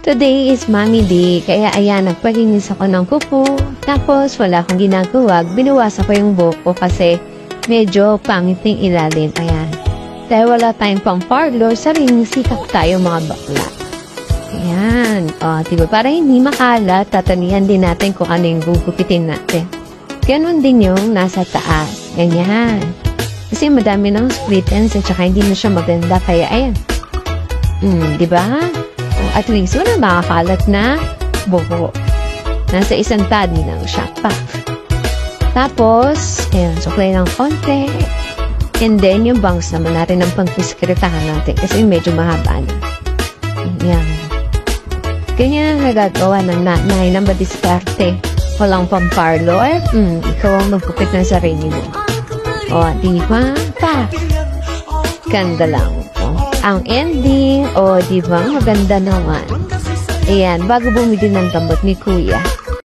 Today is Mommy Day, kaya ayan, nagpaginis ako ng kuko. Tapos, wala akong ginagawa. Binuwasan ko yung buhok ko kasi medyo pangit yung ilalim. Ayan. Dahil wala tayong pang parlor, sariling sikap tayo mga bakla. Ayan. O, diba? Para hindi makalat, tatanihan din natin kung ano yung gugupitin natin. Ganon din yung nasa taas. Ganyan. Kasi madami ng split ends at saka hindi na siya maganda. Kaya, ayan. Diba? At least, wala makakalat na buho. Nasa isang tadi lang siya pa. Tapos, ayan, suklay ng konti. And then, yung bangs naman natin ng pang-piskritahan natin kasi medyo mahaba na. Ayan. Ganyan ang nagagawa ng nanay ng madiskarte. Walang pamparlor. Ikaw ang magkupit ng sarili mo. O, diba? Pa. Ganda lang. Ang ending, o diba, maganda naman. Ayan, bago bumili ng gamot ni Kuya,